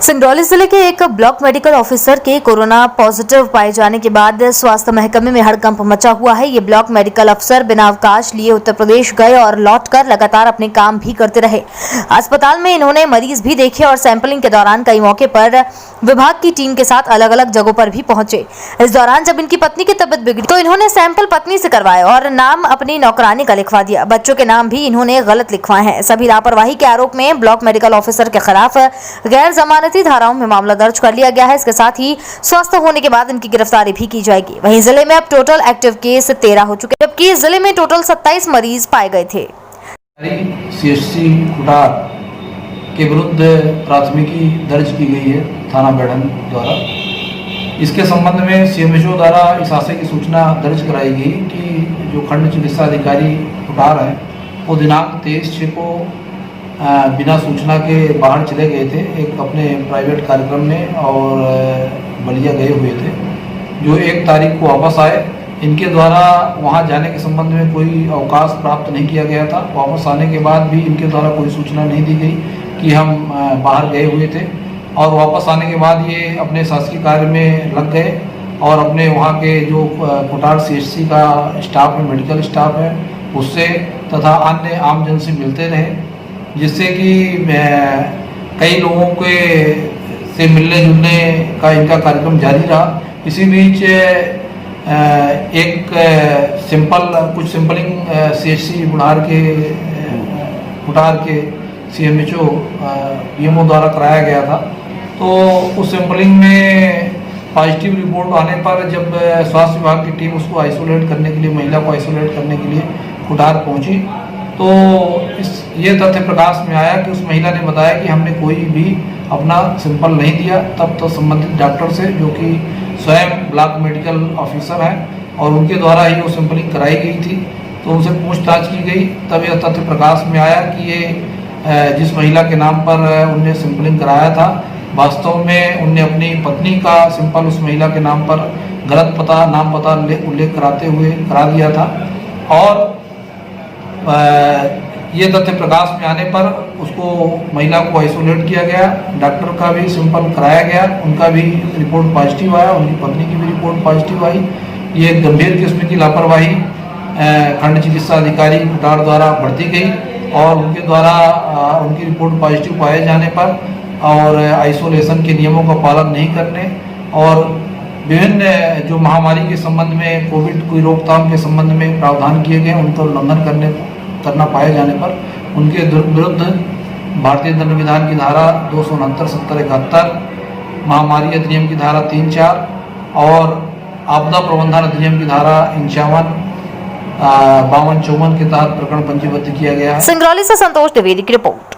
सिंगरौली जिले के एक ब्लॉक मेडिकल ऑफिसर के कोरोना पॉजिटिव पाए जाने के बाद स्वास्थ्य महकमे में हड़कंप मचा हुआ है। ये ब्लॉक मेडिकल अफसर बिना अवकाश लिए उत्तर प्रदेश गए और लौटकर लगातार अपने काम भी करते रहे। अस्पताल में इन्होंने मरीज भी देखे और सैंपलिंग के दौरान कई मौके पर विभाग की टीम के साथ अलग अलग जगहों पर भी पहुंचे। इस दौरान जब इनकी पत्नी की तबीयत बिगड़ी तो इन्होंने सैंपल पत्नी से करवाए और नाम अपनी नौकरानी का लिखवा दिया। बच्चों के नाम भी इन्होंने गलत लिखवाए हैं। सभी लापरवाही के आरोप में ब्लॉक मेडिकल ऑफिसर के खिलाफ गैर जमानती धाराओं में मामला दर्ज कर लिया गया है। इसके साथ ही स्वस्थ होने के बाद इनकी गिरफ्तारी भी की जाएगी। वहीं जिले में अब टोटल एक्टिव केस 13 हो चुके हैं, जबकि जिले में टोटल 27 मरीज पाए गए थे। सीएचसी कुटार के विरुद्ध प्राथमिकी दर्ज की गई है थाना बेढ़न द्वारा। इसके संबंध में सीएमएचओ द्वारा इस आशय की सूचना दर्ज कराई गई कि जो खंड चिकित्सा अधिकारी कुटार है वो दिनांक 23/6 को बिना सूचना के बाहर चले गए थे एक अपने प्राइवेट कार्यक्रम में और बलिया गए हुए थे, जो 1 तारीख को वापस आए। इनके द्वारा वहां जाने के संबंध में कोई अवकाश प्राप्त नहीं किया गया था। वापस आने के बाद भी इनके द्वारा कोई सूचना नहीं दी गई कि हम बाहर गए हुए थे, और वापस आने के बाद ये अपने शासकीय कार्य में लग गए और अपने वहाँ के जो कुटार सीएचसी का स्टाफ है, मेडिकल स्टाफ है, उससे तथा अन्य आमजन से मिलते रहे, जिससे कि कई लोगों के से मिलने जुलने का इनका कार्यक्रम जारी रहा। इसी बीच एक कुछ सैंपलिंग सीएचसी कुटार के सीएमएचओ पीएमओ द्वारा कराया गया था। तो उस सैंपलिंग में पॉजिटिव रिपोर्ट आने पर जब स्वास्थ्य विभाग की टीम उसको आइसोलेट करने के लिए, महिला को आइसोलेट करने के लिए कुटार पहुंची, तो ये तथ्य प्रकाश में आया कि उस महिला ने बताया कि हमने कोई भी अपना सैंपल नहीं दिया। तब तो संबंधित डॉक्टर से, जो कि स्वयं ब्लॉक मेडिकल ऑफिसर हैं और उनके द्वारा ही वो सैंपलिंग कराई गई थी, तो उनसे पूछताछ की गई। तब यह तथ्य प्रकाश में आया कि ये जिस महिला के नाम पर उनने सैंपलिंग कराया था, वास्तव में उनने अपनी पत्नी का सैंपल उस महिला के नाम पर गलत नाम पता उल्लेख कराते हुए करा दिया था। और ये तथ्य प्रकाश में आने पर उसको महिला को आइसोलेट किया गया। डॉक्टर का भी सैंपल कराया गया, उनका भी रिपोर्ट पॉजिटिव आया, उनकी पत्नी की भी रिपोर्ट पॉजिटिव आई। ये गंभीर किस्म की लापरवाही खंड चिकित्सा अधिकारी कुटार द्वारा बरती गई और उनके द्वारा उनकी रिपोर्ट पॉजिटिव पाए जाने पर और आइसोलेशन के नियमों का पालन नहीं करने और विभिन्न जो महामारी के संबंध में, कोविड की रोकथाम के संबंध में प्रावधान किए गए, उनका उल्लंघन करना पाए जाने पर उनके विरुद्ध भारतीय दंड विधान की धारा 269, 70, 71, महामारी अधिनियम की धारा 3-4 और आपदा प्रबंधन अधिनियम की धारा 51, 52, 54 के तहत प्रकरण पंजीबद्ध किया गया है। सिंगरौली से संतोष द्विवेदी की रिपोर्ट।